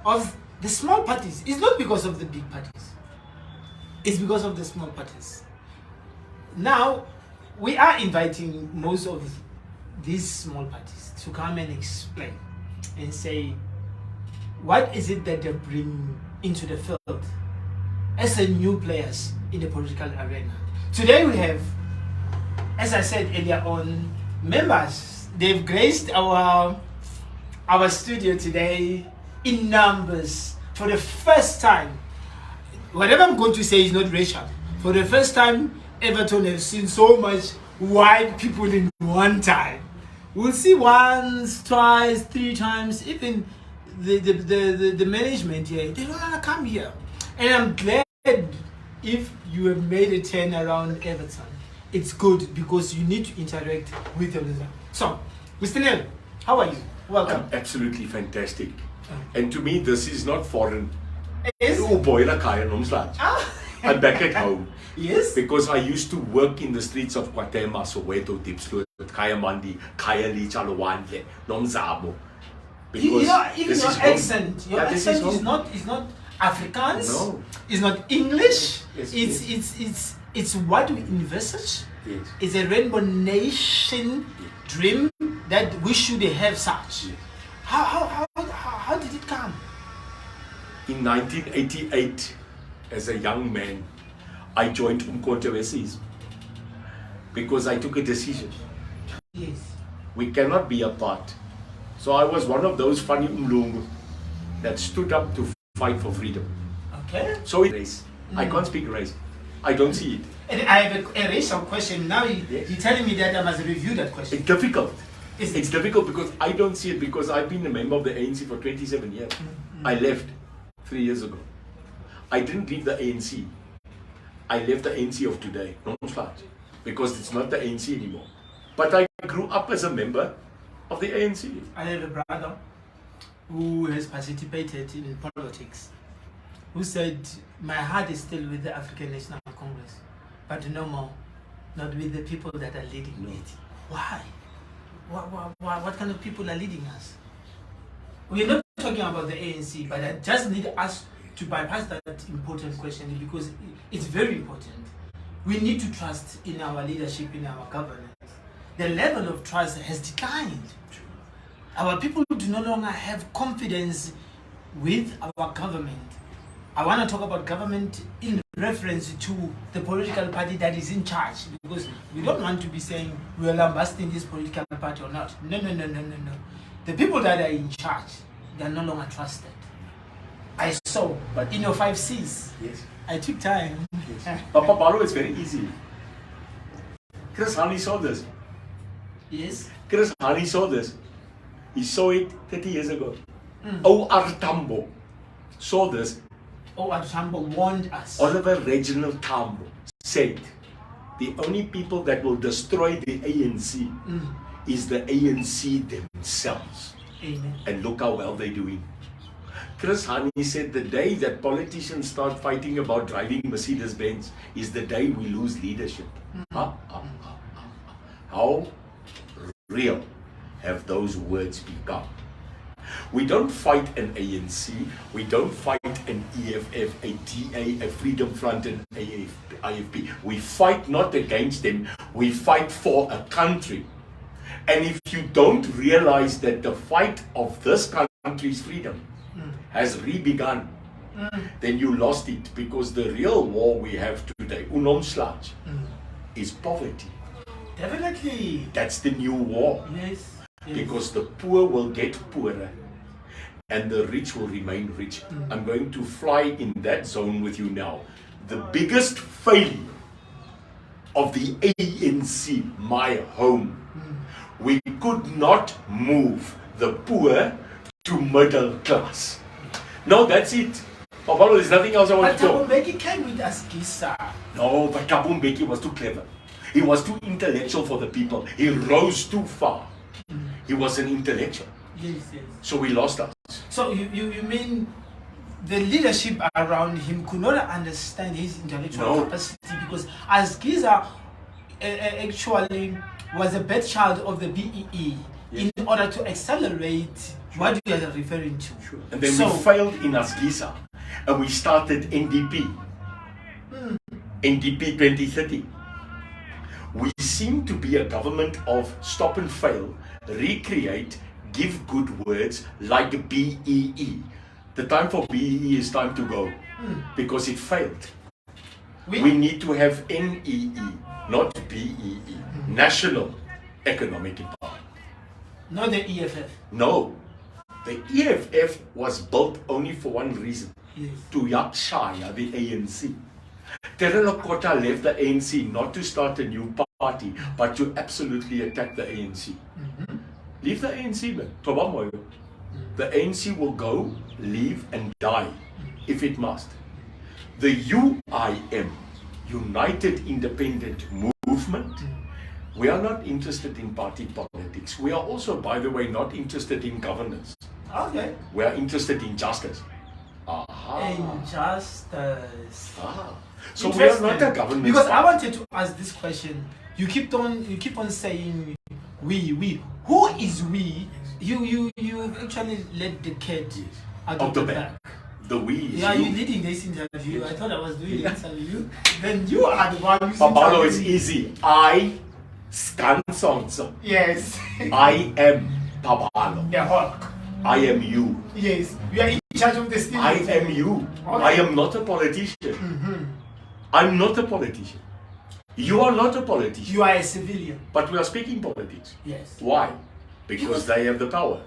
of the small parties. It's not because of the big parties. It's because of the small parties. Now, we are inviting most of these small parties to come and explain and say, what is it that they bring into the field as a new players in the political arena? Today we have, as I said earlier on, members. They've graced our studio today in numbers for the first time. Whatever I'm going to say is not racial. For the first time, Everton has seen so much white people in one time. We'll see once, twice, 3 times. Even the management here, they don't want to come here. And I'm glad if you have made a turn around Everton. It's good because you need to interact with them. So, Mr. Neil, how are you? Welcome. I'm absolutely fantastic. And to me, this is not foreign. Yes. Oh boy, I'm back at home. Yes. Because I used to work in the streets of Kwatema, Soweto, Diepsloot, Kayamandi, Khayelitsha, Lwandle, Nomzamo. Even your accent, is not Afrikaans. No. It's not English. Yes, It's what we envisage. Yes. It's a rainbow nation dream that we should have such. Yes. How did it come? In 1988, as a young man, I joined Umkhonto weSizwe because I took a decision. Yes. We cannot be apart. So I was one of those funny umlungu that stood up to fight for freedom. Okay. So race. I can't speak race. I don't see it. And I have a racial question. Now Yes. you're telling me that I must review that question. It's difficult. Is It's it? difficult because I don't see it because I've been a member of the ANC for 27 years. I left 3 years ago. I didn't leave the ANC. I left the ANC of today, because it's not the ANC anymore. But I grew up as a member of the ANC. I have a brother who has participated in politics, who said, my heart is still with the African National Congress, but no more, not with the people that are leading it. Why? What kind of people are leading us? We're not talking about the ANC, but I just need us to bypass that important question because it's very important. We need to trust in our leadership, in our governance. The level of trust has declined. Our people do no longer have confidence with our government. I want to talk about government in reference to the political party that is in charge, because we don't want to be saying we are lambasting this political party or not. No. The people that are in charge, they are no longer trusted. I saw, but in your 5 C's, Yes. I took time. Yes. Papa Paulo, it's very easy. Chris Hani saw this. Yes. Chris Hani saw this. He saw it 30 years ago. O Tambo saw this. Oh, Tambo warned us. Oliver Reginald Tambo said, the only people that will destroy the ANC is the ANC themselves. Amen. And look how well they're doing. Chris Hani said the day that politicians start fighting about driving Mercedes-Benz is the day we lose leadership. How real have those words become? We don't fight an ANC, we don't fight an EFF, a DA, a Freedom Front and IFP. We fight not against them, we fight for a country. And if you don't realize that the fight of this country's freedom has re-begun, then you lost it, because the real war we have today, unomslag, is poverty. Definitely. That's the new war. Yes. Because the poor will get poorer and the rich will remain rich. I'm going to fly in that zone with you now. The biggest failure of the ANC, my home, we could not move the poor to middle class. No, that's it. Papa, there's nothing else I want to But do. Thabo Mbeki came with Asgisa. No, but Thabo Mbeki was too clever. He was too intellectual for the people. He rose too far. He was an intellectual. Yes. So we lost us. So you mean the leadership around him could not understand his intellectual capacity, because Asgisa actually was a bad child of the BEE in in order to accelerate what you are referring to. Sure. And then we failed in Asgisa and we started NDP. NDP 2030. We seem to be a government of stop and fail, recreate, give good words like BEE. The time for BEE is time to go because it failed. We need to have NEE, not BEE, National Economic Empowerment. Not the EFF. No, the EFF was built only for one reason, to yakshaya the ANC. Terrell Kota left the ANC not to start a new party, but to absolutely attack the ANC. Leave the ANC, man. The ANC will go, leave, and die if it must. The UIM, United Independent Movement, we are not interested in party politics. We are also, by the way, not interested in governance. Okay. We are interested in justice. Injustice. So we are not a government. Because I wanted to ask this question. You keep on saying we. Who is we? You actually let the cat out of the bag. The we is you. You're leading this interview. Yes. I thought I was doing the interview. Then you are the one who's Babalo is easy. I scan songs. Yes. I am Babalo. The Hulk. I am you. Yes. We are in charge of the state. I am you. Okay. I am not a politician. I'm not a politician. You are not a politician. You are a civilian. But we are speaking politics. Yes. Why? Because they have the power.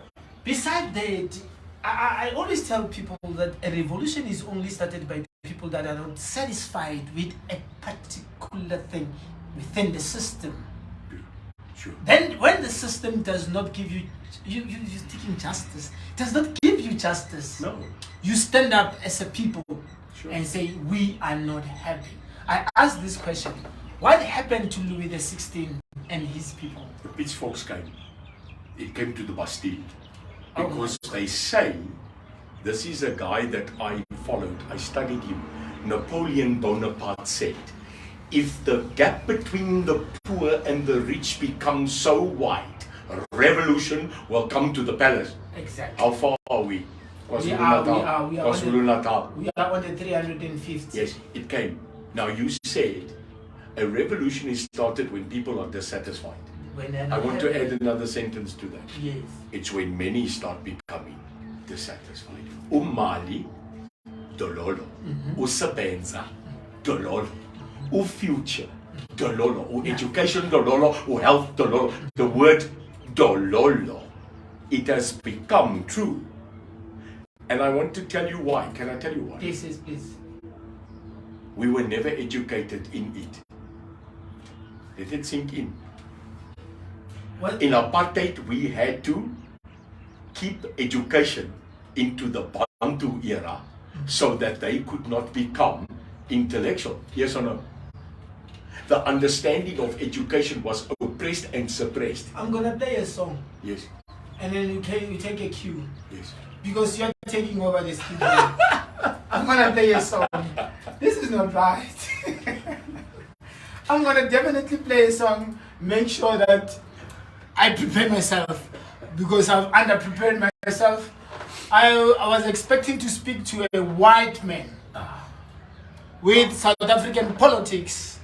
Besides that, I always tell people that a revolution is only started by people that are not satisfied with a particular thing within the system. Sure. Then when the system does not give you're seeking justice, does not give you justice. No. You stand up as a people Sure. and say, we are not happy. I ask this question. What happened to Louis XVI and his people? The pitchforks came. It came to the Bastille. Because they say, this is a guy that I followed, I studied him. Napoleon Bonaparte said, if the gap between the poor and the rich becomes so wide, a revolution will come to the palace. Exactly. How far are we? We are on the 350. Yes, it came. Now you said a revolution is started when people are dissatisfied. I want to add another sentence to that. Yes. It's when many start becoming dissatisfied. Umali, dololo. Usabenza, dololo. Future, dololo. Education, dololo. Health, dololo. The word dololo, it has become true. And I want to tell you why. Can I tell you why? Yes, please. We were never educated in it. Let it sink in. What? In apartheid, we had to keep education into the Bantu era so that they could not become intellectual. Yes or no? The understanding of education was oppressed and suppressed. I'm gonna play a song. Yes. And then you take a cue. Yes. Because you're taking over the studio. I'm gonna play a song. This is not right. I'm gonna definitely play a song. Make sure that I prepare myself, because I've underprepared myself. I was expecting to speak to a white man with South African politics.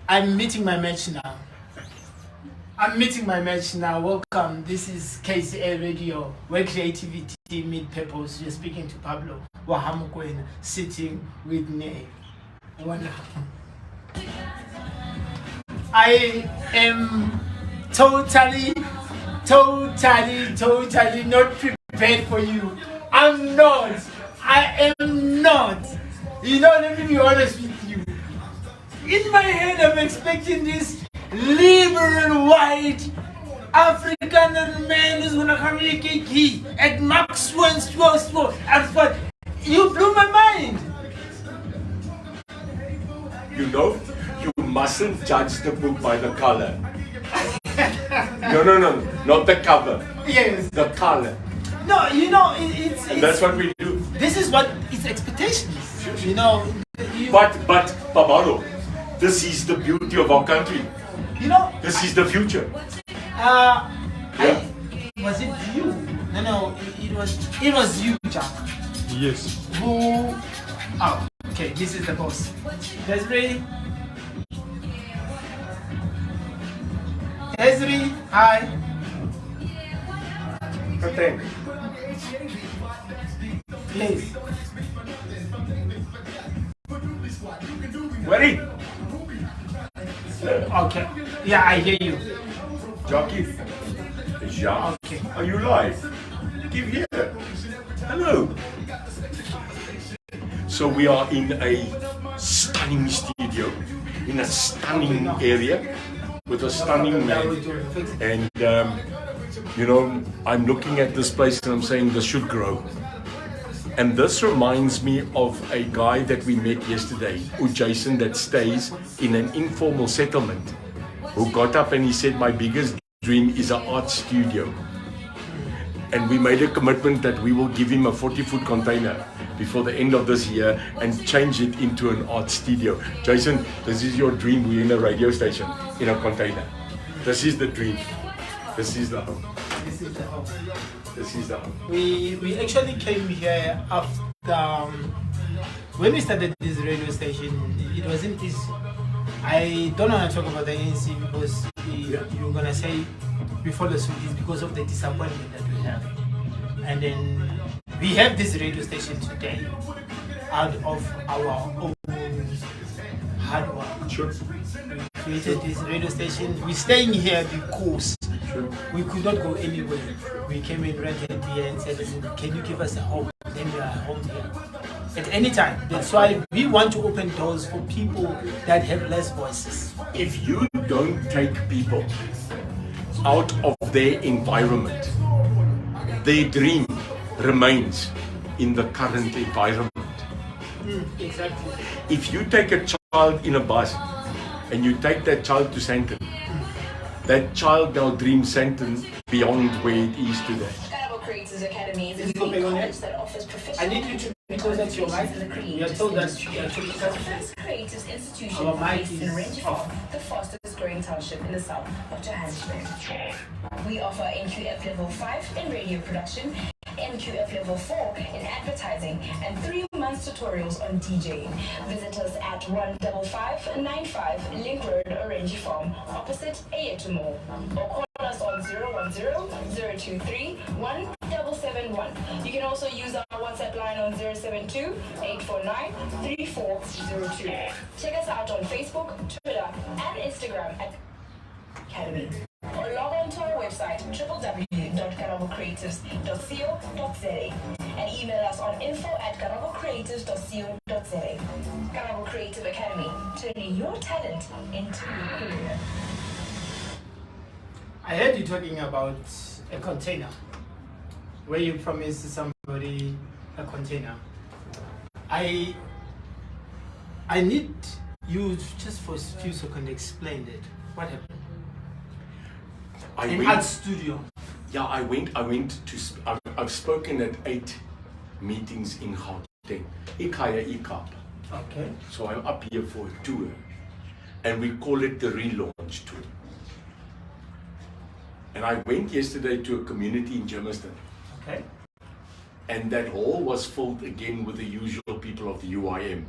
I'm meeting my match now. Welcome. This is KCA Radio, where creativity meets purpose. You're speaking to Pablo Wahamukwena, sitting with me. Wonderful. I am totally not prepared for you. I'm not. I am not. You know, let me be honest with you. In my head, I'm expecting this liberal white African man who's gonna communicate key at Maxwell. You blew my mind. You know, you mustn't judge the book by the color. No, not the cover. Yes. The color. No, you know, it's that's what we do. This is what its expectations. You know. But Babalo, this is the beauty of our country. You know. This is the future. Was it you? No, it was you, Jack. Yes. Who? Oh, okay. This is the boss. Desiree. Desiree, hi. Okay. Please. Ready? Okay. Yeah, I hear you. Jackie. Jacques. Okay. Are you live? Give here. Hello. So we are in a stunning studio, in a stunning area, with a stunning man. And I'm looking at this place and I'm saying this should grow. And this reminds me of a guy that we met yesterday, Jason, that stays in an informal settlement, who got up and he said, my biggest dream is an art studio. And we made a commitment that we will give him a 40-foot container before the end of this year and change it into an art studio. Jason, this is your dream. We're in a radio station in a container. This is the dream. This is the home. This is the home. This is the home. We actually came here after when we started this radio station. It wasn't easy. I don't want to talk about the ANC because you're gonna say before the suit is because of the disappointment that we have, and then we have this radio station today out of our own hard work. Sure. We created this radio station. We're staying here because we could not go anywhere. We came in, rented here and said, listen, can you give us a home? Then we are home here at any time. That's why we want to open doors for people that have less voices. If you don't take people out of their environment, their dream remains in the current environment. Exactly. If you take a child in a bus and you take that child to Sandton, that child now dreams Sandton beyond where it is today. Creators Academy is Is a it okay, college that offers professional. I need you to because that's your mic. We are told that you are taking the first creative institution Our mic based in is Range off. Farm, the fastest growing township in the south of Johannesburg. We offer NQF level 5 in radio production, NQF level 4 in advertising, and 3 months tutorials on DJing. Visit us at 15595 Link Road, Orange Farm, opposite Ayetu Mall, or call us on 010-023-1771. You can also use our WhatsApp line on 072-849-3402. Check us out on Facebook, Twitter, and Instagram at Academy. Or log on to our website www.karabocreatives.co.za and email us on info@karabocreatives.co.za. Karabo Creative Academy, turning your talent into a career. I heard you talking about a container, where you promised somebody a container. I need you just for a few seconds explain it. What happened? In art studio. Yeah, I've spoken at 8 meetings in Gauteng. Ikapa. Okay. So I'm up here for a tour. And we call it the relaunch tour. And I went yesterday to a community in Germiston. Okay. And that hall was filled again with the usual people of the UIM.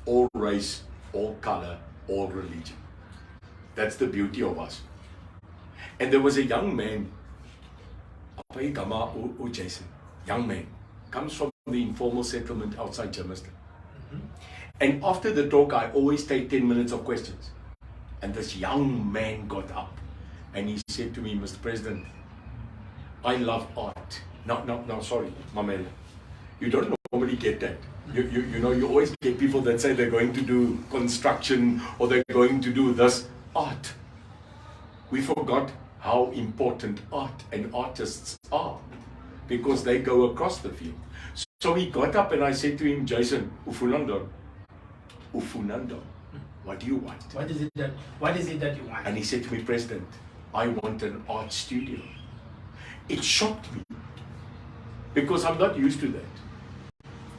All race, all color, all religion. That's the beauty of us. And there was a young man, Jason, young man, comes from the informal settlement outside Germiston. And after the talk, I always take 10 minutes of questions. And this young man got up and he said to me, Mr. President, I love art. No, sorry, Mamela. You don't normally get that. You always get people that say they're going to do construction or they're going to do this art. We forgot how important art and artists are because they go across the field. So he got up and I said to him, Jason, Ufunando, what do you want? What is it that you want? And he said to me, President, I want an art studio. It shocked me because I'm not used to that.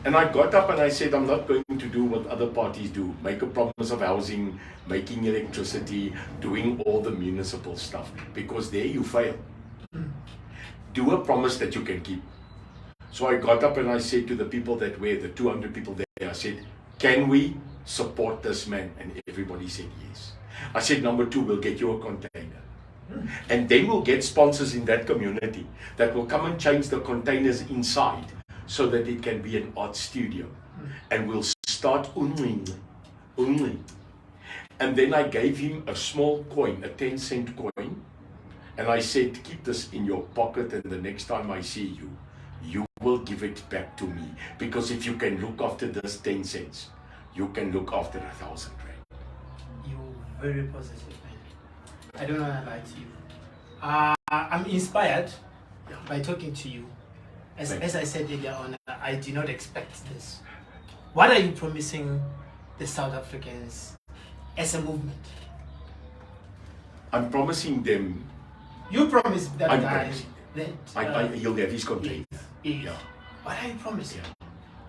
And I got up and I said, I'm not going to do what other parties do, make a promise of housing, making electricity, doing all the municipal stuff, because there you fail. Do a promise that you can keep. So I got up and I said to the people that were, the 200 people there, I said, can we support this man? And everybody said yes. I said, number 2, we'll get you a container. And then we'll get sponsors in that community that will come and change the containers inside so that it can be an art studio. And we'll start unling. And then I gave him a small coin, a 10-cent coin. And I said, keep this in your pocket, and the next time I see you, you will give it back to me. Because if you can look after this 10 cents, you can look after 1,000 rand. You're very positive, man. I don't want to lie to you. I'm inspired by talking to you. As I said earlier on, I did not expect this. What are you promising the South Africans as a movement? I'm promising them. You promised that I'm guy promising. that He'll have his container. Yeah. What are you promising?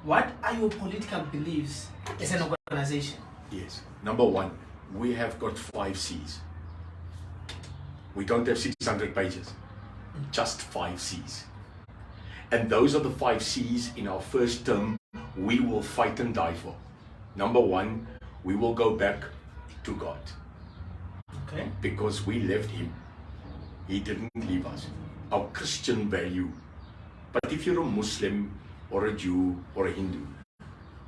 What are your political beliefs as an organization? Yes. Number 1, we have got 5 C's. We don't have 600 pages. Just 5 C's. And those are the 5 C's in our first term we will fight and die for. Number 1, we will go back to God. Okay. Because we left him. He didn't leave us. Our Christian value. But if you're a Muslim or a Jew or a Hindu,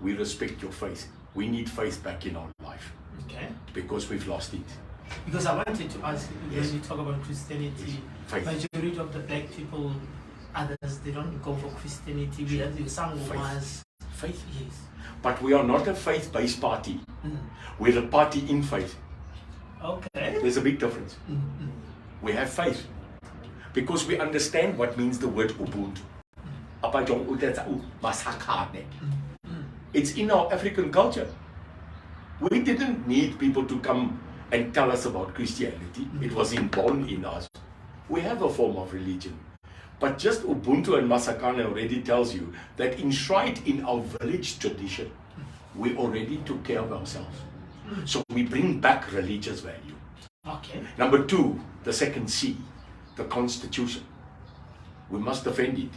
we respect your faith. We need faith back in our life. Okay. Because we've lost it. Because I wanted to ask, Yes. when you talk about Christianity, Faith. majority of the black people, others, they don't go for Christianity. We have the Sangomas. Faith. Yes. But we are not a faith-based party. We're a party in faith. Okay. There's a big difference. We have faith. Because we understand what means the word Ubuntu. It's in our African culture. We didn't need people to come and tell us about Christianity. It was inborn in us. We have a form of religion. But just Ubuntu and Masakane already tells you that enshrined in our village tradition, we already took care of ourselves. So we bring back religious value. Okay. Number 2, the second C, the Constitution. We must defend it.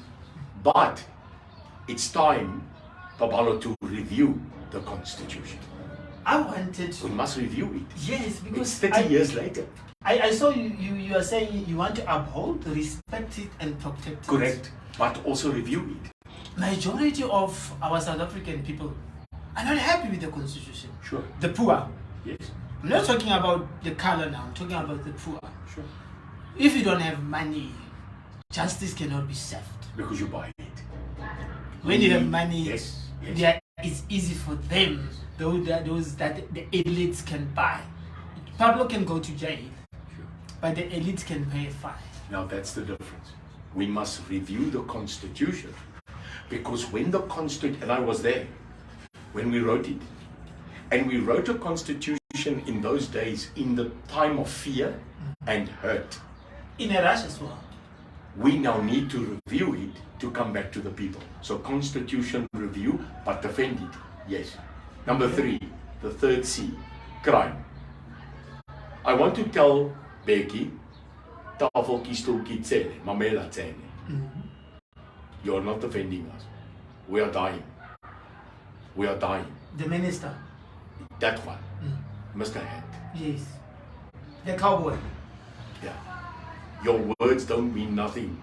But it's time, Babalo, to review the Constitution. I wanted to. We must review it. Yes, because It's 30 years later. I saw you are saying you want to uphold, respect it, and protect it. Correct. But also review it. Majority of our South African people are not happy with the Constitution. Sure. The poor. Yes. I'm not talking about the color now, I'm talking about the poor. Sure. If you don't have money, justice cannot be served. Because you buy it. When you have money, Yes. it's easy for them, those that the elites can buy. Pablo can go to jail, Sure. but the elites can pay a fine. Now that's the difference. We must review the Constitution. Because when the Constitution, and I was there, when we wrote it, and we wrote a Constitution in those days in the time of fear and hurt. In a rush as well. We now need to review it to come back to the people. So Constitution review, but defend it. Yes. Number 3, the third C, crime. I want to tell Becky, tafeltjie, stoeltjie, tsele, mamela tsele. You are not defending us. We are dying. We are dying. The minister. That one, Mr. Hand. Yes. The cowboy. Yeah. Your words don't mean nothing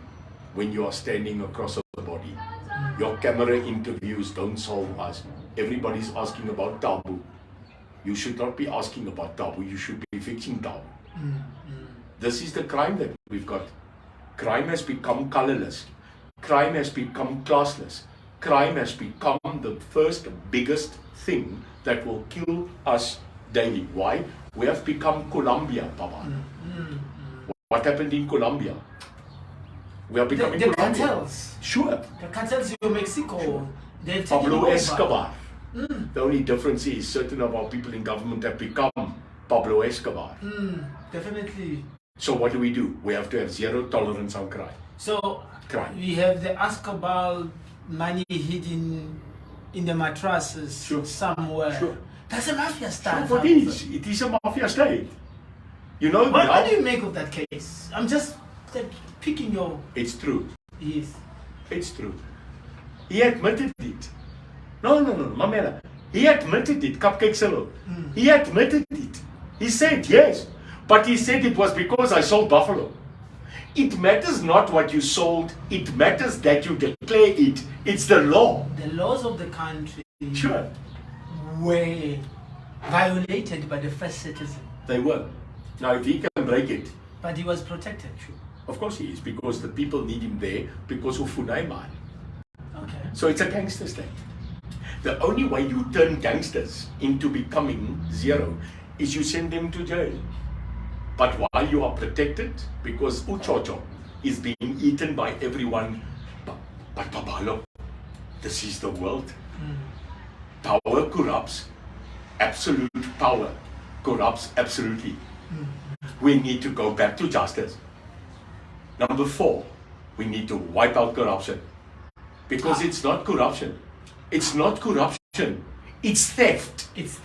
when you are standing across the body. Your camera interviews don't solve us. Everybody's asking about Tabu. You should not be asking about Tabu. You should be fixing Tabu. This is the crime that we've got. Crime has become colorless. Crime has become classless. Crime has become the first biggest thing that will kill us daily. Why? We have become Colombia, Papa. What happened in Colombia? We are becoming The Colombia. cartels. Sure. The cartels in Mexico. They've taken Pablo over. Escobar. The only difference is certain of our people in government have become Pablo Escobar. Definitely. So what do? We have to have zero tolerance on crime. So Crime. we have the Escobar money hidden in the mattresses Sure. somewhere. Sure. That's a mafia style. So it is a mafia state. You know, What now, do you make of that case? I'm just start picking your... It's true. Yes. It's true. He admitted it. No, Mamela. He admitted it, Cupcake Solo. He admitted it. He said yes. But he said it was because I sold buffalo. It matters not what you sold. It matters that you declare it. It's the law. The laws of the country Sure. were violated by the first citizen. They were. Now, if he can break it, But he was protected. of course he is, because the people need him there because of Funaiman. Okay. So it's a gangster state. The only way you turn gangsters into becoming zero is you send them to jail. But while you are protected, because Uchocho is being eaten by everyone, but Babalo, this is the world. Power corrupts. Absolute power corrupts absolutely. We need to go back to justice. Number 4, we need to wipe out corruption. Because it's not corruption. It's not corruption. It's theft. It's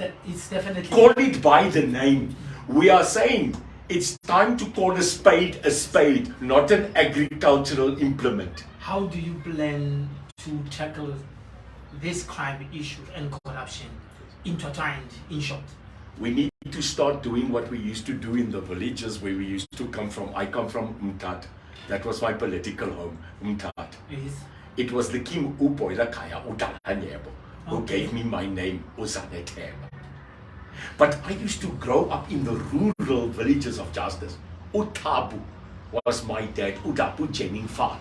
definitely... Call it by the name. We are saying it's time to call a spade, not an agricultural implement. How do you plan to tackle this crime issue and corruption intertwined, in short? We need to start doing what we used to do in the villages where we used to come from. I come from Umtat. That was my political home, Umtat. Yes. It was the King Uboila Kaya Udalanyebo who gave me my name, Uzanetema. But I used to grow up in the rural villages of justice. Utabu was my dad, Udapu Jenning Fat.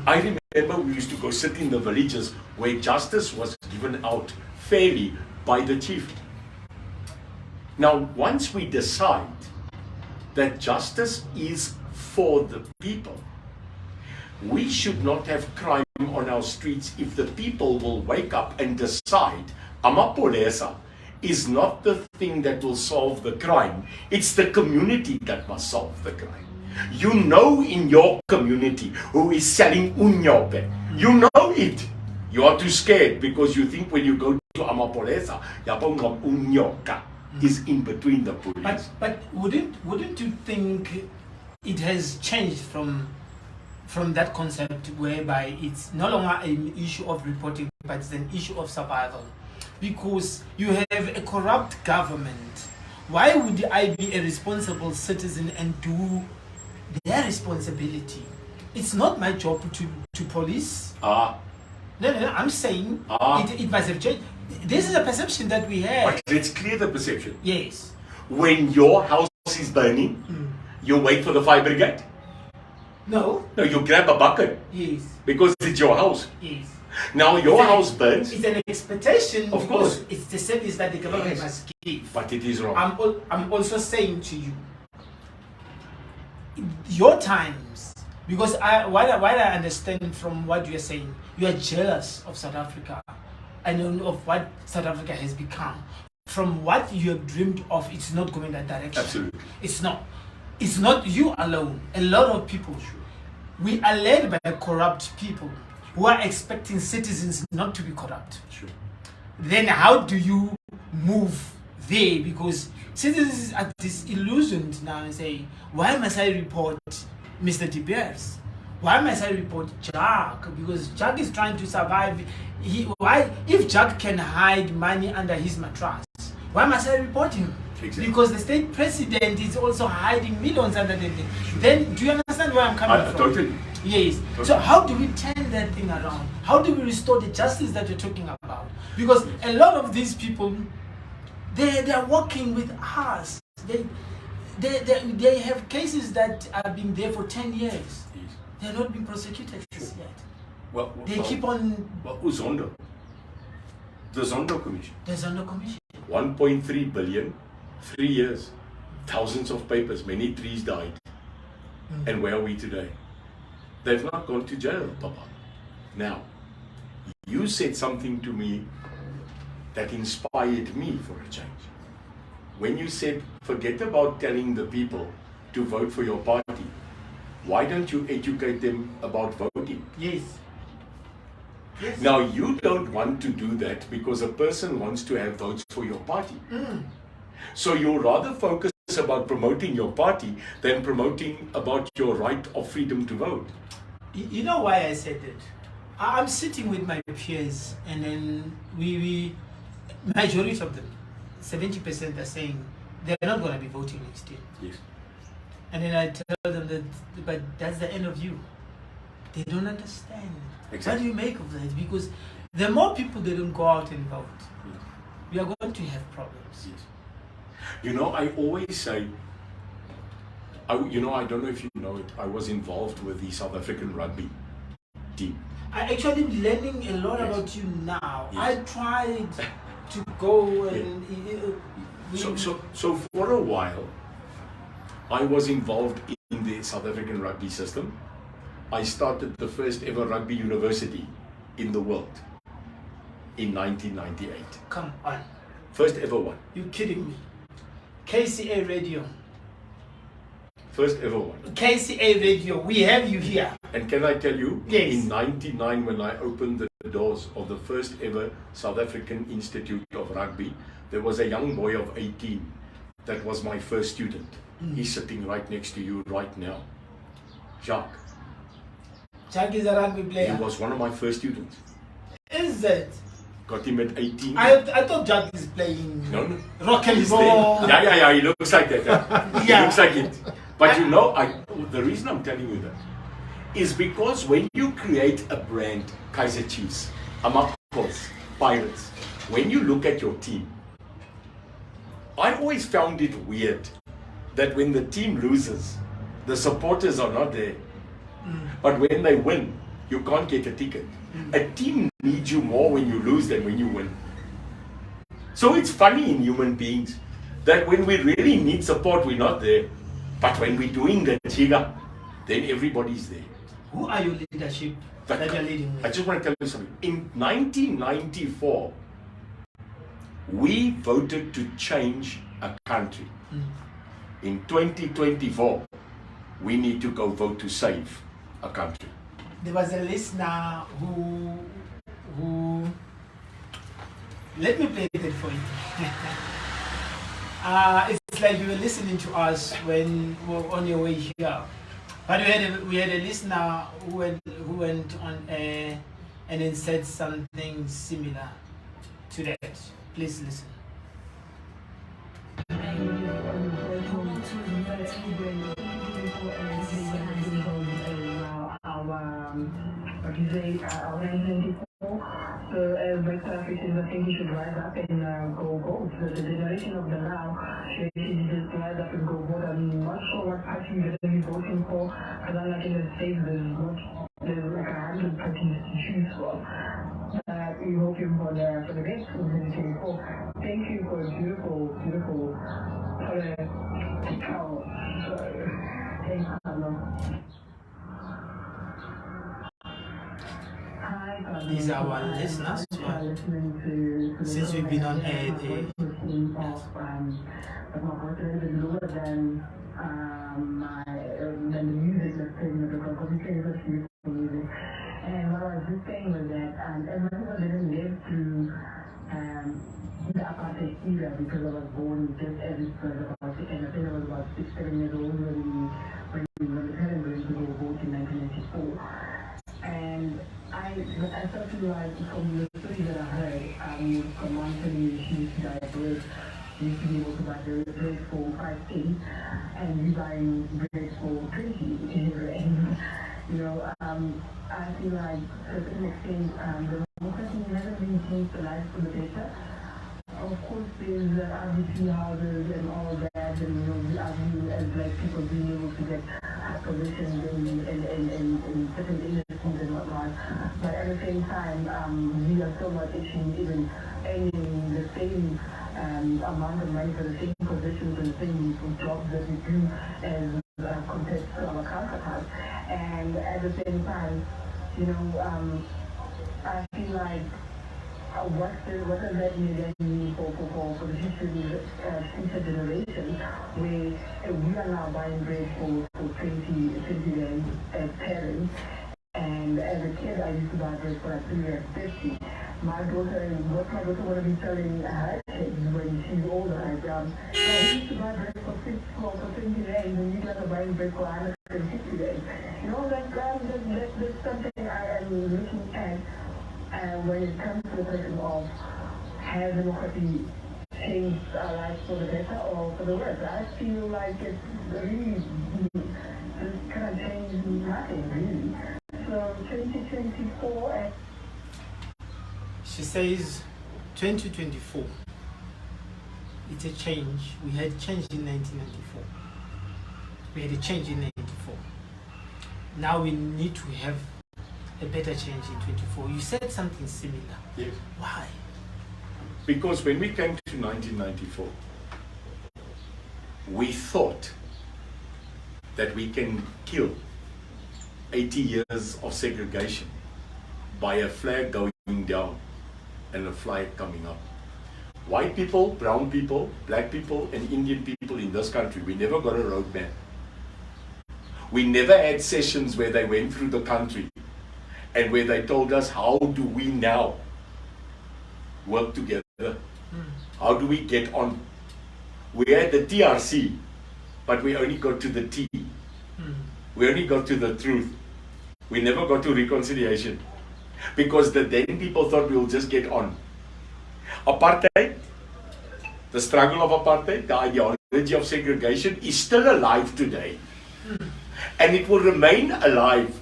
I remember we used to go sit in the villages where justice was given out fairly by the chief. Now, once we decide that justice is for the people, we should not have crime on our streets if the people will wake up and decide Amapolesa is not the thing that will solve the crime. It's the community that must solve the crime. You know in your community who is selling unyope. You know it. You are too scared because you think when you go to Amapolesa, Yapongam unyoka is in between the police. But wouldn't you think it has changed from that concept whereby it's no longer an issue of reporting, but it's an issue of survival? Because you have a corrupt government. Why would I be a responsible citizen and do their responsibility? It's not my job to police. No, I'm saying it must have changed. This is a perception that we have. But let's clear the perception. Yes. When your house is burning, you wait for the fire brigade? No. No, you grab a bucket. Yes. Because it's your house. Yes. Now your house burns. It's an expectation. Of course. It's the service that the government must give. But it is wrong. I'm also saying to you, your times, because while I understand from what you are saying, you are jealous of South Africa and of what South Africa has become. From what you have dreamed of, it's not going that direction. Absolutely. It's not. It's not you alone. A lot of people. We are led by corrupt people who are expecting citizens not to be corrupt. Sure. Then how do you move there? Because citizens are disillusioned now and say, why must I report Mr. De Beers? Why must I report Jack? Because Jack is trying to survive. If Jack can hide money under his mattress, why must I report him? Exactly. Because the state president is also hiding millions under the thing. Then do you understand where I'm coming from? Totally. Yes. Totally. So how do we turn that thing around? How do we restore the justice that you're talking about? Because a lot of these people, they are working with us. They have cases that have been there for 10 years. Yes. They're not being prosecuted yet. Well, Keep on. Uzondo. The Zondo Commission. The Zondo Commission. 1.3 billion, 3 years, thousands of papers, many trees died. And where are we today? They've not gone to jail, Papa. Now, you said something to me that inspired me for a change. When you said, forget about telling the people to vote for your party, why don't you educate them about voting? Yes. Yes. Now, you don't want to do that because a person wants to have votes for your party. So you'll rather focus about promoting your party than promoting about your right of freedom to vote. You know why I said that? I'm sitting with my peers, and then we majority of them, 70% are saying they're not going to be voting next year. Yes. And then I tell them that, but that's the end of you. They don't understand. Exactly. What do you make of that? Because the more people they don't go out and vote, we are going to have problems. Yes. You know, I always say, I don't know if you know it, I was involved with the South African rugby team. I actually learning a lot Yes. about you now. Yes. I tried to go and... So for a while, I was involved in the South African rugby system. I started the first ever rugby university in the world in 1998. Come on. First ever one. You kidding me? KCA Radio. First ever one. KCA Radio, we have you here. And can I tell you, Yes. in 99 when I opened the doors of the first ever South African Institute of Rugby, there was a young boy of 18 that was my first student. He's sitting right next to you right now. Jacques. Jack is a rugby He player. was one of my first students. Is it? Got him at 18. I thought Jack is playing No. rock and He's roll. there. Yeah, he looks like that. He Yeah. looks like it. But you know, the reason I'm telling you that is because when you create a brand, Kaizer Chiefs, Amakos, Pirates, when you look at your team, I always found it weird that when the team loses, the supporters are not there. But when they win, you can't get a ticket. A team needs you more when you lose than when you win. So it's funny in human beings that when we really need support, we're not there. But when we're doing the jigga, then everybody's there. Who are your leadership that you're leading with? I just want to tell you something. In 1994, we voted to change a country. In 2024, we need to go vote to save a country. There was a listener who let me play that for you. It's like you were listening to us when we were on your way here, but we had a listener who went on air and then said something similar to that. Please listen. So as West Africans, I think you should rise up and go vote. The generation of the now, they should just rise up and go vote. I'm not sure what party you're going to be voting for, because unlike in the States, there's like 100 parties to choose from. We hope you for the next 2024. Thank you for a beautiful thanks, Carlo. These are our listeners. Since we've been on air, than the music that's playing in the because we play such beautiful music. And what I was just saying was that as much as I didn't live through the apartheid era because I was born just as it was about, and I think I was about 6-7 years old when the parents went to go vote in 1994. And I felt like from the stories that I heard, from one family she used to buy bread, she used to be able to buy bread for 5 cents, and we buying bread for 20, which is and I feel like to a certain extent the democracy hasn't really changed the life for the better. Of course, there's RBC houses and all that, and we argue as like people being able to get positions in certain industries and whatnot. But at the same time, we are still not even earning the same amount of money for the same positions and the same jobs that we do as compared to our counterparts. And at the same time, I feel like what does that mean for the future generations, where we are now buying bread for 20 rand as parents, and as a kid I used to buy bread for like 3 rand 50. What my daughter want to be selling her change when she's older. Like, we used to buy bread for 20 days, and you guys are buying bread for 150 days. You know, that's something I am looking at when it comes to the question of has democracy changed our lives for the better or for the worse. I feel like it's really just kind of changed nothing, really. So 2024 and She says 2024. It's a change. We had change in 1994. We had a change in 94. Now we need to have a better change in 24. You said something similar. Yes. Why? Because when we came to 1994, we thought that we can kill 80 years of segregation by a flag going down and a flag coming up. White people, brown people, black people, and Indian people in this country, we never got a roadmap. We never had sessions where they went through the country and where they told us, how do we now work together? How do we get on? We had the TRC, but we only got to the T. We only got to the truth. We never got to reconciliation. Because then people thought we'll just get on. Apartheid, the struggle of apartheid, the ideology of segregation is still alive today. And it will remain alive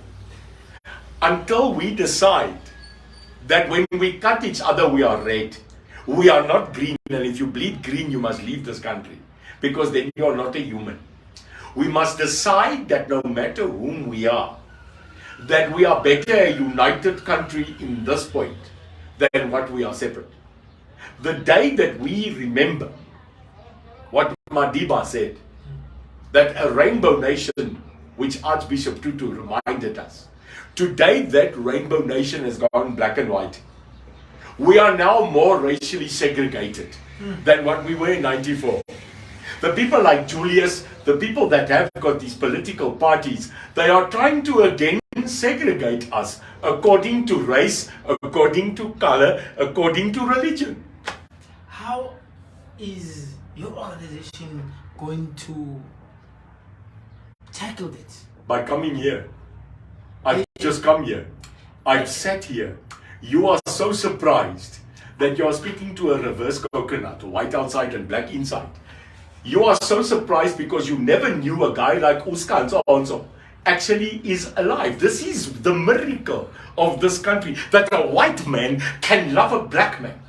until we decide that when we cut each other, we are red. We are not green. And if you bleed green, you must leave this country. Because then you are not a human. We must decide that no matter whom we are, that we are better a united country in this point than what we are separate. The day that we remember what Madiba said, that a rainbow nation, which Archbishop Tutu reminded us, today that rainbow nation has gone black and white. We are now more racially segregated than what we were in 94. The people like Julius, the people that have got these political parties, they are trying to again segregate us according to race, according to color, according to religion. How is your organization going to tackle it? By coming here. I've just come here. I've sat here. You are so surprised that you are speaking to a reverse coconut, white outside and black inside. You are so surprised because you never knew a guy like Uskan Onso actually is alive. This is the miracle of this country, that a white man can love a black man.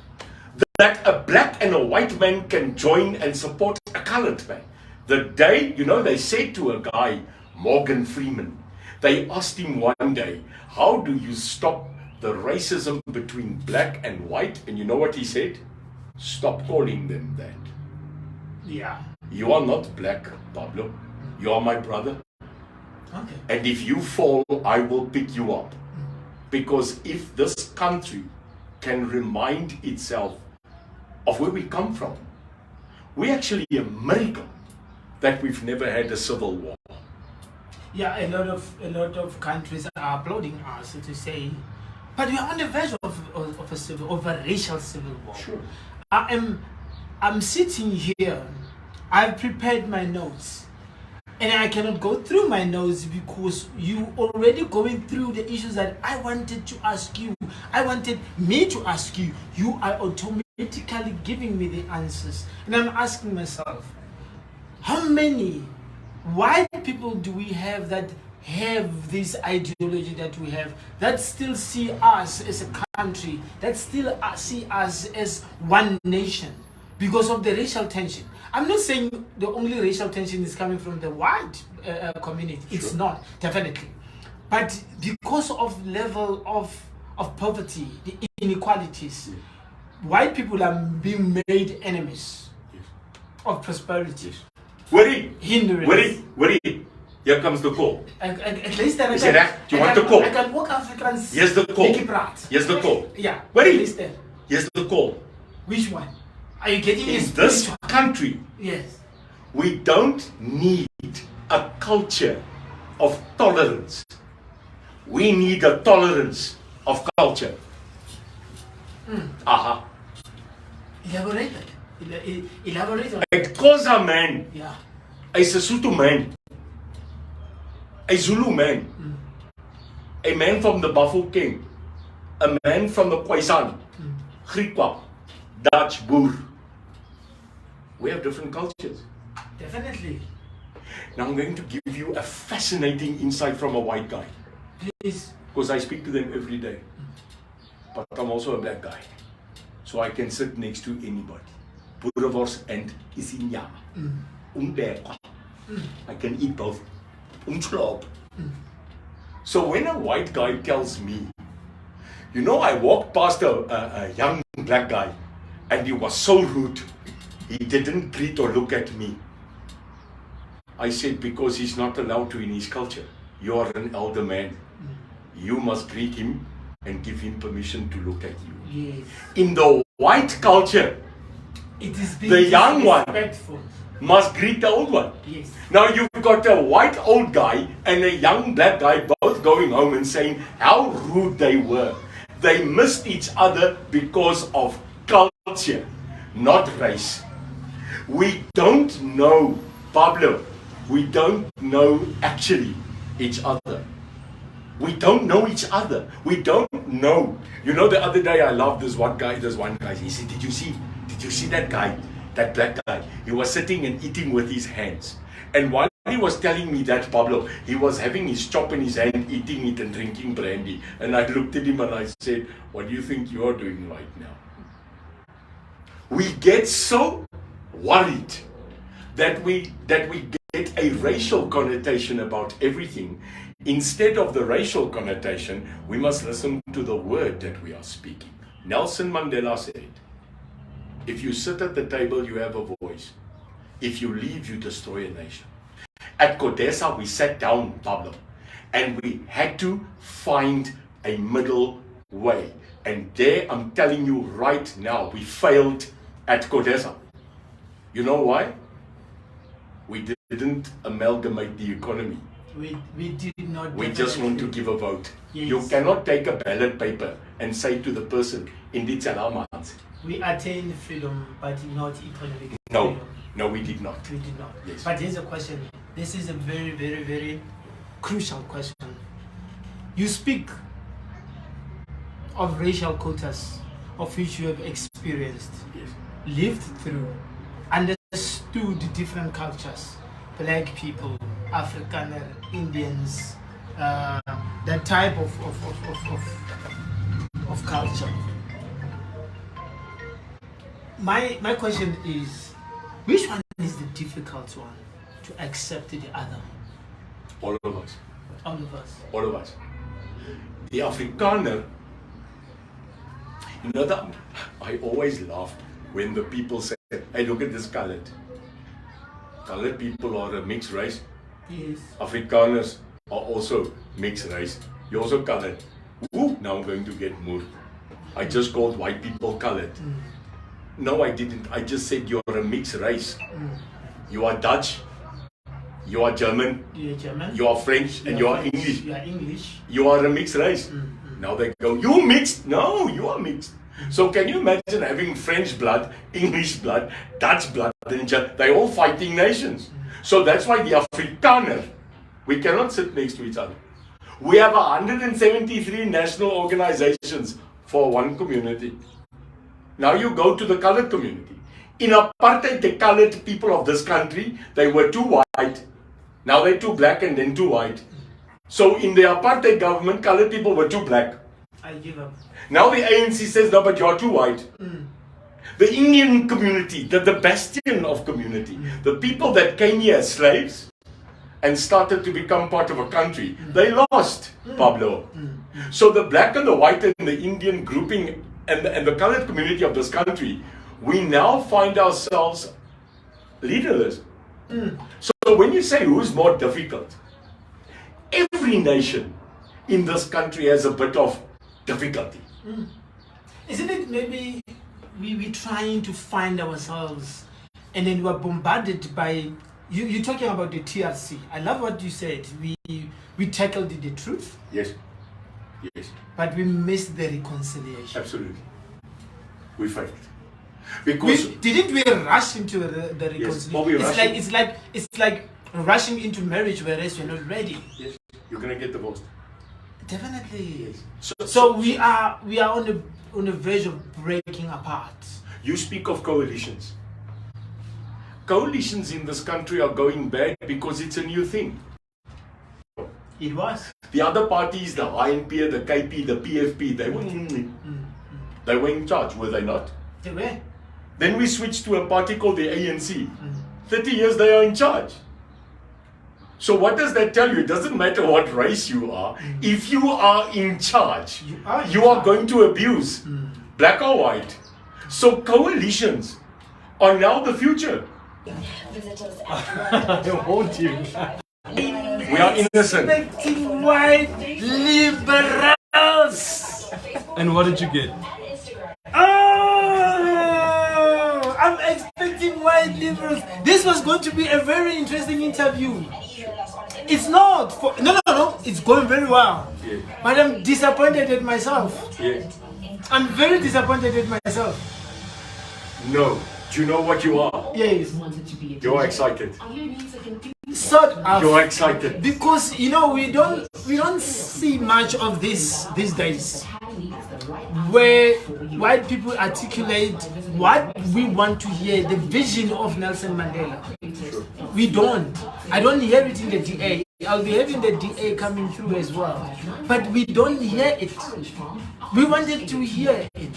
That a black and a white man can join and support a colored man. The day, they said to a guy, Morgan Freeman, they asked him one day, how do you stop the racism between black and white? And you know what he said? Stop calling them that. Yeah. You are not black, Pablo. You are my brother. Okay. And if you fall, I will pick you up. Because if this country can remind itself of where we come from, we're actually a miracle that we've never had a civil war. Yeah, a lot of countries are applauding us to say, but we are on the verge of a racial civil war. Sure. I'm sitting here. I've prepared my notes, and I cannot go through my notes because you already going through the issues that I wanted to ask you. I wanted me to ask you. You are automatically giving me the answers, and I'm asking myself, how many white people do we have that have this ideology that we have, that still see us as a country, that still see us as one nation because of the racial tension? I'm not saying the only racial tension is coming from the white community. It's not, definitely. But because of level of poverty, the inequalities, white people are being made enemies of prosperity. Worry. Hindrance. Worry. Here comes the call. At least then Is it that? Do you want the call? I can walk Africans. Here's the call. Here's the call. Yeah. Worry. At least then. Here's the call. Which one? Are you getting In this country, yes, we don't need a culture of tolerance. We need a tolerance of culture. Aha. Elaborate. Elaborate on A Xhosa man, yeah. a Sesotho man, a Zulu man, a man from the Bafokeng, a man from the Khoisan, Griqua, Dutch, Boer. We have different cultures. Definitely. Now I'm going to give you a fascinating insight from a white guy. Please. Because I speak to them every day. But I'm also a black guy. So I can sit next to anybody. Boerewors and isinyama. Umbekwa. I can eat both. Umslaap. So when a white guy tells me, you know, I walked past a young black guy and he was so rude. He didn't greet or look at me. I said, because he's not allowed to in his culture. You are an elder man. You must greet him and give him permission to look at you. Yes. In the white culture, It is the young one respectful. must greet the old one. Yes. Now you've got a white old guy and a young black guy both going home and saying how rude they were. They missed each other because of culture, not race. We don't know, Pablo, we don't know actually each other. We don't know each other. We don't know. You know, the other day I loved this one guy. He said, did you see that guy, that black guy? He was sitting and eating with his hands. And while he was telling me that, Pablo, he was having his chop in his hand, eating it and drinking brandy. And I looked at him and I said, what do you think you're doing right now? We get so worried that we get a racial connotation about everything. Instead of the racial connotation, we must listen to the word that we are speaking. Nelson Mandela said, if you sit at the table, you have a voice. If you leave, you destroy a nation. At Kodesa, we sat down, Pablo, and we had to find a middle way. And there, I'm telling you right now, we failed at Kodesa. You know why? We didn't amalgamate the economy. We did not. We just want to give a vote. Yes. You cannot take a ballot paper and say to the person, Indeed, we attained freedom, but not economic no, freedom. no, we did not. We did not. Yes. But here's a question. This is a very, very, very crucial question. You speak of racial quotas, of which you have experienced, Yes. lived through, understood different cultures, black people, Afrikaner, Indians, that type of culture. My question is, which one is the difficult one to accept the other? All of us. All of us. All of us. The Afrikaner, you know that I always laugh when the people say, hey, look at this colored. Colored people are a mixed race. Yes. Afrikaners are also mixed race. You're also colored. Ooh, now I'm going to get moved. I just called white people colored. No, I didn't. I just said you're a mixed race. You are Dutch. You are German. You're German. You are French, and you are English. You are English. You are a mixed race. Now they go, you mixed? No, you are mixed. So can you imagine having French blood, English blood, Dutch blood, they're all fighting nations. So that's why the Afrikaner, we cannot sit next to each other. We have 173 national organizations for one community. Now you go to the colored community. In apartheid, the colored people of this country, they were too white. Now they're too black and then too white. So in the apartheid government, colored people were too black. I give up. Now the ANC says, no, but you're too white. The Indian community, the bastion of community, the people that came here as slaves and started to become part of a country, they lost, Pablo. So the black and the white and the Indian grouping and the colored community of this country, we now find ourselves leaderless. So when you say who's more difficult, every nation in this country has a bit of difficulty. Isn't it maybe we're trying to find ourselves and then we're bombarded by, you're talking about the TRC. I love what you said. We tackled the truth. Yes. Yes. But we missed the reconciliation. Absolutely. We failed. Because Didn't we rush into the reconciliation? It's like rushing into marriage whereas you're not ready. yes, you're gonna get divorced. Definitely. Yes. So we are on the verge of breaking apart. You speak of coalitions. Coalitions in this country are going bad because it's a new thing. It was. The other parties, the INP, the KP, the PFP, they were in charge, were they not? They were. Then we switched to a party called the ANC. 30 years they are in charge. So what does that tell you? It doesn't matter what race you are. If you are in charge, you are going to abuse, black or white. So coalitions are now the future. Visitors I won't you. We are innocent. Expecting white liberals. And what did you get? Oh, I'm expecting white liberals. This was going to be a very interesting interview. It's not. No. It's going very well. Yeah. But I'm disappointed at myself. Yeah. I'm very disappointed at myself. No. Do you know what you are? Yes. You're excited. Sort of. You're excited. Because we don't see much of this these days, where white people articulate what we want to hear, the vision of Nelson Mandela. We don't. I don't hear it in the DA. I'll be having the DA coming through as well, but we don't hear it. We wanted to hear it,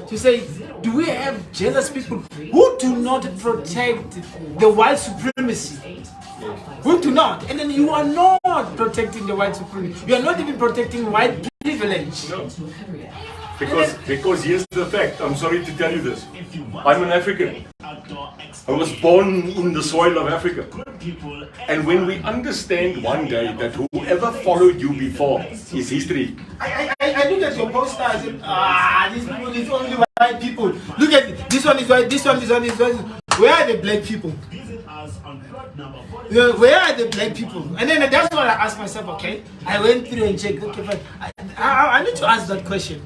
to say, do we have jealous people who do not protect the white supremacy? Who do not? And then you are not protecting the white supremacy. You are not even protecting white privilege. No. Because here's the fact. I'm sorry to tell you this. I'm an African. I was born in the soil of Africa. And when we understand one day that whoever followed you before is history. I look at your poster and say, these people, it's only white people. Look at it. This one is white, this one is white. Where are the black people? Where are the black people? And then that's what I asked myself, okay? I went through and checked, okay, fine. I need to ask that question.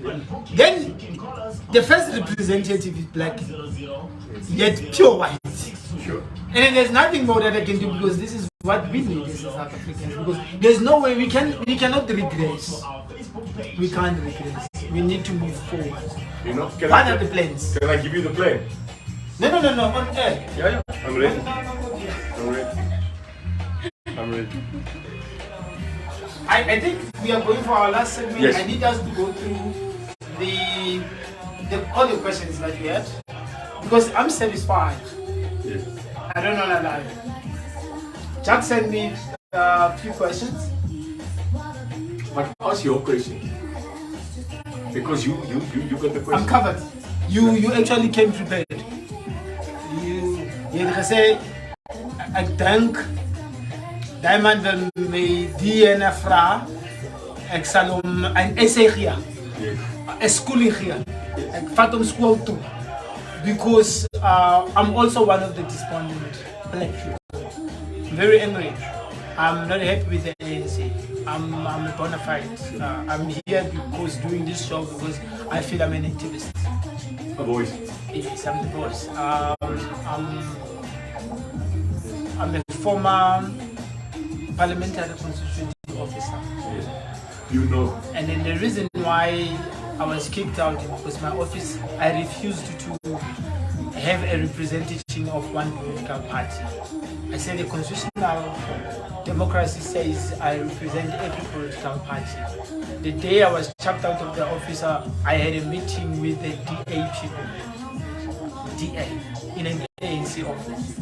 Then, the first representative is black, yet pure white. Sure. And then there's nothing more that I can do because this is what we need as South Africans. Because there's no way we cannot regress. We can't regress. We need to move forward. You know, What are the plans? Can I give you the plan? No, on air. Yeah. I'm ready. I'm ready. I think we are going for our last segment. Yes. I need us to go through all the questions that we had because I'm satisfied. Yes. I don't know that. Jack sent me a few questions. But ask your question. Because you got the question. I'm covered. You actually came prepared. You say I thank Diamond me DNA fra exalom an essay here. A schooling here. Like Phantom School too. Because I'm also one of the despondent black people. I'm very angry. I'm not happy with the ANC. I'm a bona fide. I'm here because doing this show because I feel I'm an activist. A voice. Yes, I'm the voice. I'm a former parliamentary constituency officer. Yes. You know. And then the reason why I was kicked out because my office, I refused to have a representation of one political party. I said the constitutional democracy says I represent every political party. The day I was chucked out of the office, I had a meeting with the DA people. DA in an ANC office.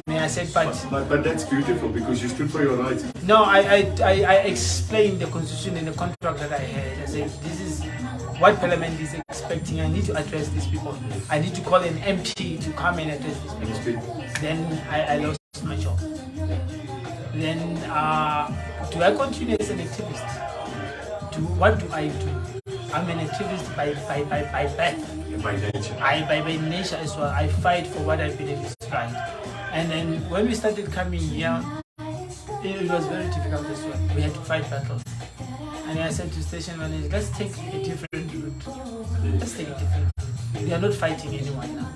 And I said, but that's beautiful because you stood for your rights. No, I explained the constitution and the contract that I had. I said, this is what Parliament is expecting. I need to address these people. I need to call an MP to come and address these people. Then I lost my job. Then do I continue as an activist? What do I do? I'm an activist by birth. By nature. By nature as well. I fight for what I believe is right. And then when we started coming here, it was very difficult as well. We had to fight battles. And I said to station manager, let's take a different route. Let's take a different route. We are not fighting anyone now.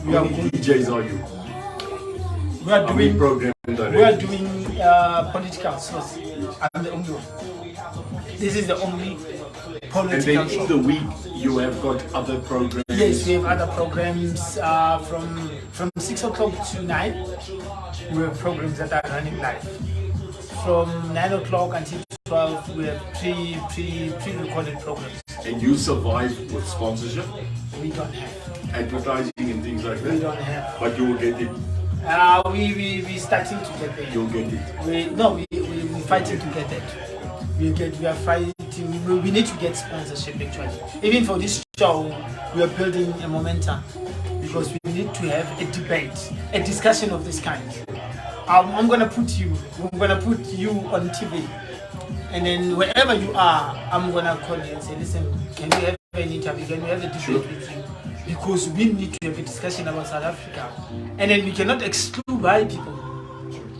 We How are many going, DJs are you? we are How many doing program we are directors? doing political shows. I'm the only one. This is the only And political then show. in the week you have got other programs. Yes, we have other programs from 6 o'clock to 9. We have programs that are running live. From 9 o'clock until 12, we have pre-recorded programs. And you survive with sponsorship, We don't have. advertising and things like We that. don't have. But you will get it. We starting to get there. You'll get it. We fighting to get that. We are fighting. We need to get sponsorship actually. Even for this show, we are building a momentum because we need to have a debate, a discussion of this kind. I'm gonna put you on TV, and then wherever you are, I'm gonna call you and say, listen, can we have an interview? Can we have a debate with you? Because we need to have a discussion about South Africa, and then we cannot exclude white people.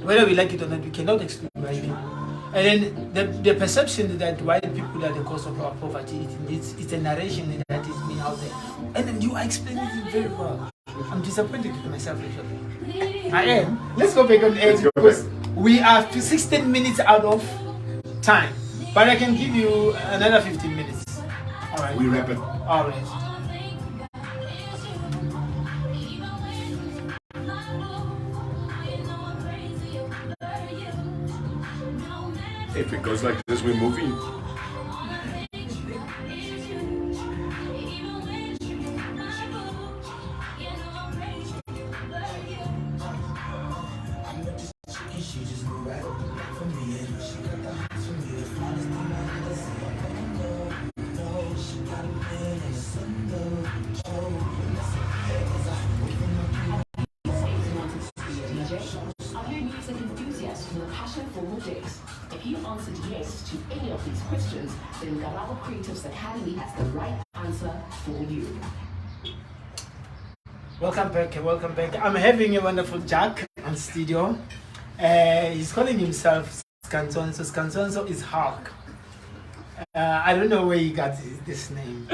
Whether we like it or not, we cannot exclude white people. And then the perception that white people are the cause of our poverty, it's a narration that is being out there. And then you are explaining it very well. I'm disappointed with myself actually. I am. Let's go back on air Let's go because back. we are 16 minutes out of time. But I can give you another 15 minutes. All right. We wrap it. All right. If it goes like this, we move in. Are you a music enthusiast with a passion for musics? If you answered yes to any of these questions, then Garabo Creatives Academy has the right answer for you. Welcome back. I'm having a wonderful Jack on studio. He's calling himself Scansonso. Scansonso is Hulk. I don't know where he got this name.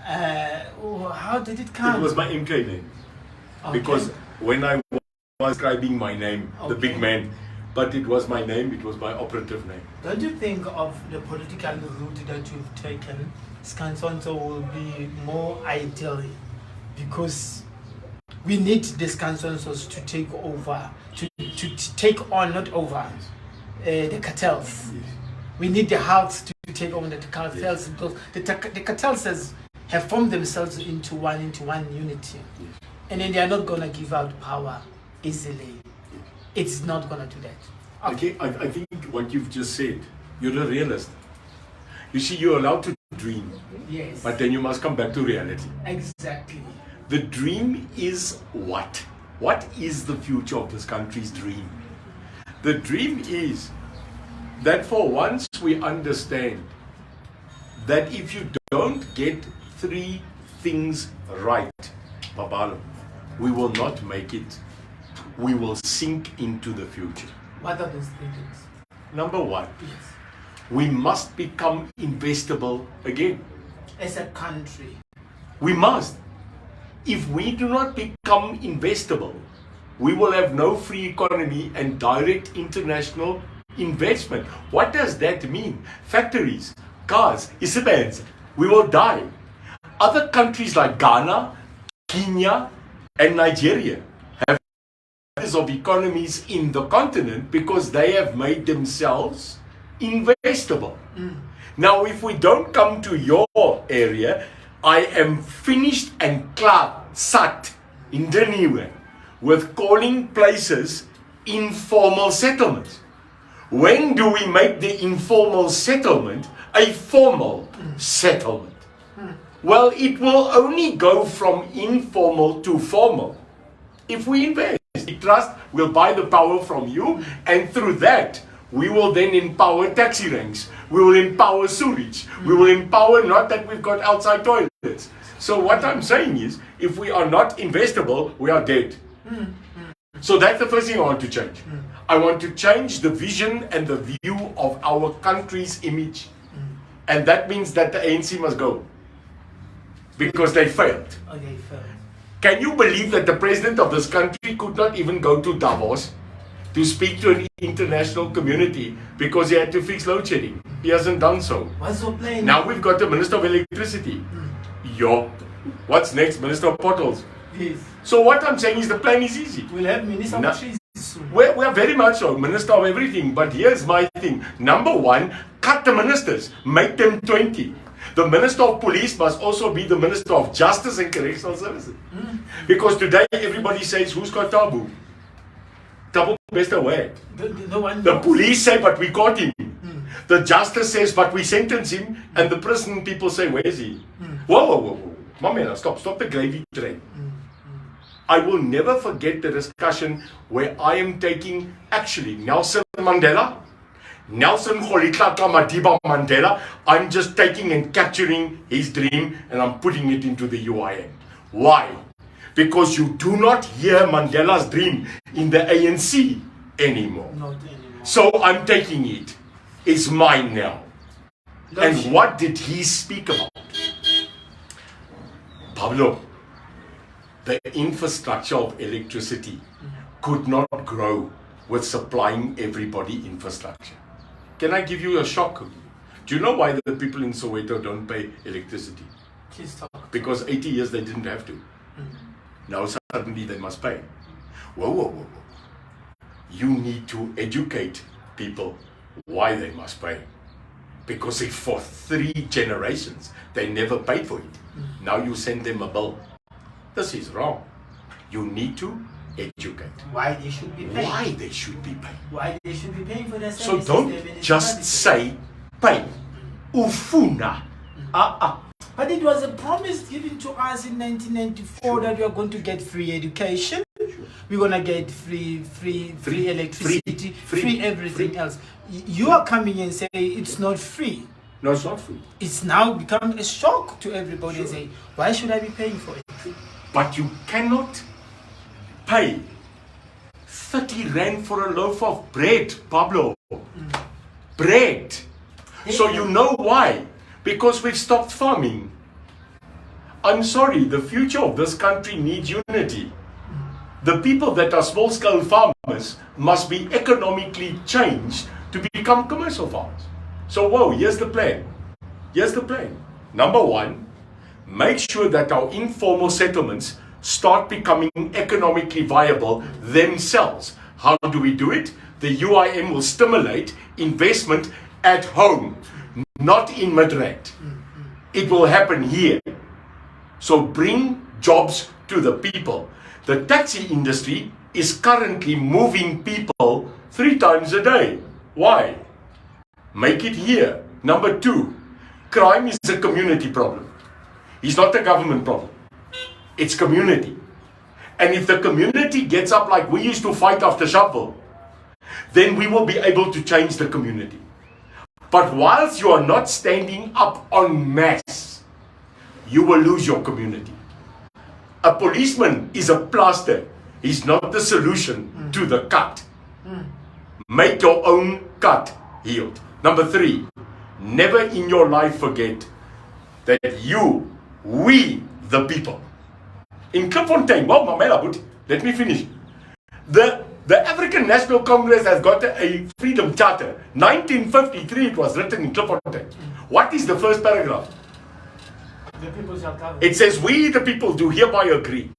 How did it come? It was my MK name. Okay. Because when I was describing my name, the big Okay. man, but it was my name, it was my operative name. Don't you think of the political route that you've taken, Scansonso will be more ideal because we need the Scansonsos to take over, to take on, not over, the cartels. Yes. We need the Hulks to take on the cartels because the cartels have formed themselves into one unity. Yes. And then they are not going to give out power easily. It's not going to do that. Okay, I think what you've just said, you're a realist. You see, you're allowed to dream, Yes. but then you must come back to reality. Exactly. The dream is what? What is the future of this country's dream? The dream is that for once we understand that if you don't get 3 things right, Babalo, we will not make it. We will sink into the future. What are those things? Number 1, Yes. we must become investable again. As a country. We must. If we do not become investable, we will have no free economy and direct international investment. What does that mean? Factories, cars, Isabels, we will die. Other countries like Ghana, Kenya, and Nigeria have of economies in the continent because they have made themselves investable. Now, if we don't come to your area, I am finished and klaar, sat, in Deniwe, with calling places informal settlements. When do we make the informal settlement a formal settlement? Well, it will only go from informal to formal if we invest. We trust, we'll buy the power from you, and through that, we will then empower taxi ranks. We will empower sewage. We will empower, not that we've got outside toilets. So what I'm saying is, if we are not investable, we are dead. So that's the first thing I want to change. I want to change the vision and the view of our country's image. And that means that the ANC must go. because they failed. Oh, they failed. Can you believe that the president of this country could not even go to Davos to speak to an international community because he had to fix load shedding? He hasn't done so. What's your plan? Now we've got the Minister of Electricity. Yo, what's next? Minister of Potholes. Yes. So what I'm saying is the plan is easy. We'll have Minister of Trees soon. We're very much so, Minister of everything. But here's my thing. Number one, cut the ministers. Make them 20. The Minister of Police must also be the Minister of Justice and Correctional Services. Because today everybody says, who's got Tabu? Tabu best away. The police say, but we caught him. The justice says, but we sentence him. And the prison people say, where is he? Whoa. Mamela, stop the gravy train. I will never forget the discussion where I am taking, actually, Nelson Mandela, Nelson Rolihlahla Madiba Mandela. I'm just taking and capturing his dream and I'm putting it into the UIM. Why? Because you do not hear Mandela's dream in the ANC anymore. Not anymore. So I'm taking it. It's mine now. And what did he speak about? Pablo, the infrastructure of electricity could not grow with supplying everybody infrastructure. Can I give you a shock? Do you know why the people in Soweto don't pay electricity? Please talk. Because 80 years they didn't have to. Now suddenly they must pay. Whoa. You need to educate people why they must pay. Because if for 3 generations they never paid for it, now you send them a bill. This is wrong. You need to educate. Why they should be paying. Why they should be paying. Why they should be paying for their So services. don't just say pay. Ufuna. But it was a promise given to us in 1994 that we are going to get free education. We're going to get free electricity, free everything else. You are coming and say it's not free. No, it's not free. It's now become a shock to everybody and say, why should I be paying for it? But you cannot pay 30 rand for a loaf of bread, Pablo. Bread. So you know why? Because we've stopped farming. I'm sorry, the future of this country needs unity. The people that are small-scale farmers must be economically changed to become commercial farmers. So, whoa, here's the plan. Here's the plan. Number one, make sure that our informal settlements start becoming economically viable themselves. How do we do it? The UIM will stimulate investment at home, not in Madrid. It will happen here. So bring jobs to the people. The taxi industry is currently moving people 3 times a day. Why? Make it here. Number 2, crime is a community problem. It's not a government problem. It's community. And if the community gets up like we used to fight after Sharpeville, then we will be able to change the community. But whilst you are not standing up en masse, you will lose your community. A policeman is a plaster. He's not the solution to the cut. Make your own cut healed. Number 3, never in your life forget that we, the people. In Klipfontein, well, Mamela, but let me finish. The African National Congress has got a freedom charter. 1953 it was written in Klipfontein. What is the first paragraph? The people shall cover. It says, we the people do hereby agree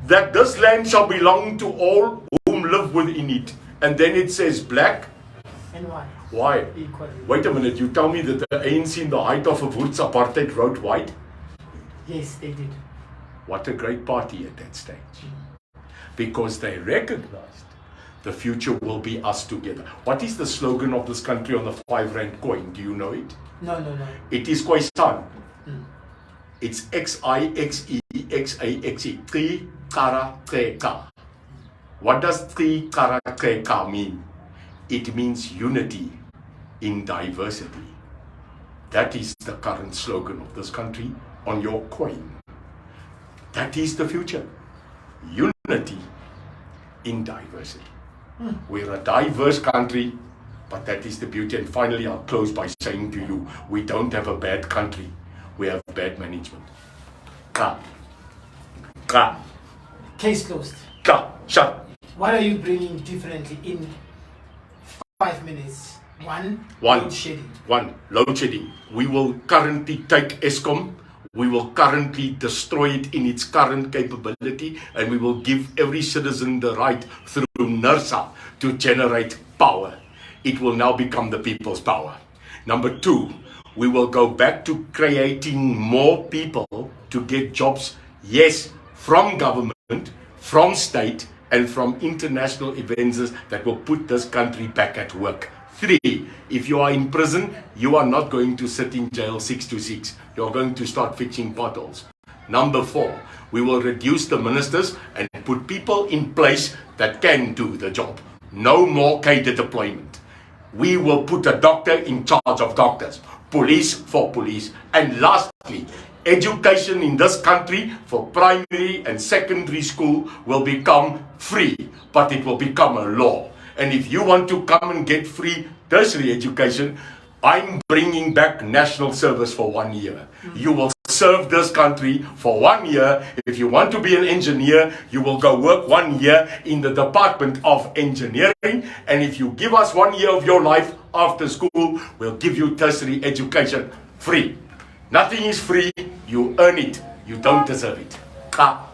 that this land shall belong to all whom live within it. And then it says black. And why? Why? Equally. Wait a minute, you tell me that the ANC in the height of a Woods apartheid wrote white? Yes, they did. What a great party at that stage. Because they recognized the future will be us together. What is the slogan of this country on the 5 rand coin? Do you know it? No. It is Khoisan. It's X-I-X-E-X-A-X-E. Tri Kara Treka. What does Tri Kara Treka mean? It means unity in diversity. That is the current slogan of this country on your coin. That is the future. Unity in diversity. We're a diverse country, but that is the beauty. And finally, I'll close by saying to you, we don't have a bad country. We have bad management. Ka. Ka. Case closed. Ka. Shut. What are you bringing differently in 5 minutes? One, One. load shedding. One, load shedding. We will currently take ESCOM. We will currently destroy it in its current capability, and we will give every citizen the right through NERSA to generate power. It will now become the people's power. Number two, we will go back to creating more people to get jobs, yes, from government, from state, and from international events that will put this country back at work. Three, if you are in prison, you are not going to sit in jail 6 to 6. You're going to start fixing potholes. Number four, we will reduce the ministers and put people in place that can do the job. No more cadre deployment. We will put a doctor in charge of doctors, police for police. And lastly, education in this country for primary and secondary school will become free, but it will become a law. And if you want to come and get free tertiary education, I'm bringing back national service for 1 year. You will serve this country for 1 year. If you want to be an engineer, you will go work 1 year in the Department of Engineering. And if you give us 1 year of your life after school, we'll give you tertiary education free. Nothing is free. You earn it. You don't deserve it. Ah.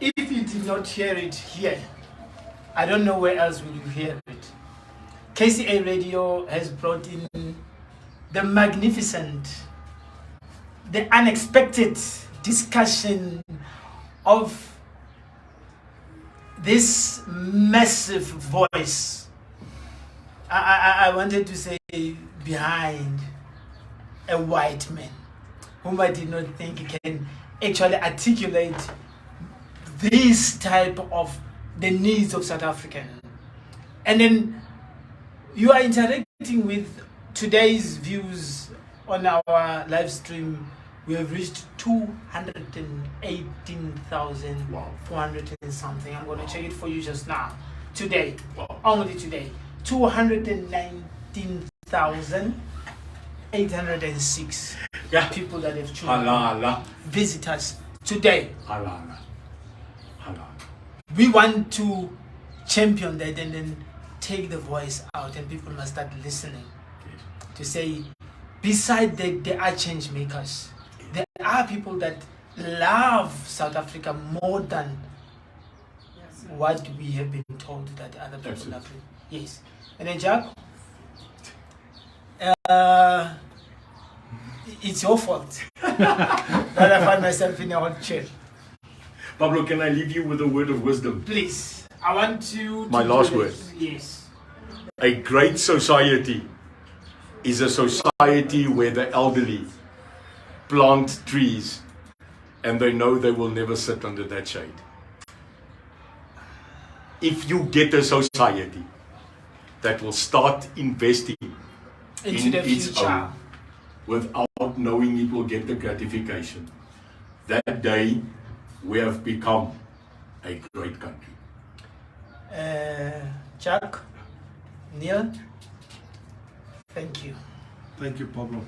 If you did not hear it here, I don't know where else will you hear it. KCA Radio has brought in the magnificent, the unexpected discussion of this massive voice. I wanted to say behind a white man whom I did not think can actually articulate this type of the needs of South African. And then you are interacting with today's views on our live stream. We have reached 218,400 and something. I'm going to check it for you just now. Today, only today, 219,806 people that have chosen visitors today. We want to champion that and then take the voice out, and people must start listening to say, beside that, there are change makers. There are people that love South Africa more than what we have been told that other people love it. Yes. And then Jack, it's your fault that I find myself in a hot chair. Pablo, can I leave you with a word of wisdom? Please, I want you to my last word. Yes. A great society is a society where the elderly plant trees and they know they will never sit under that shade. If you get a society that will start investing into in the its future own without knowing it will get the gratification, that day we have become a great country. Jack, Neil, thank you. Thank you, Pablo.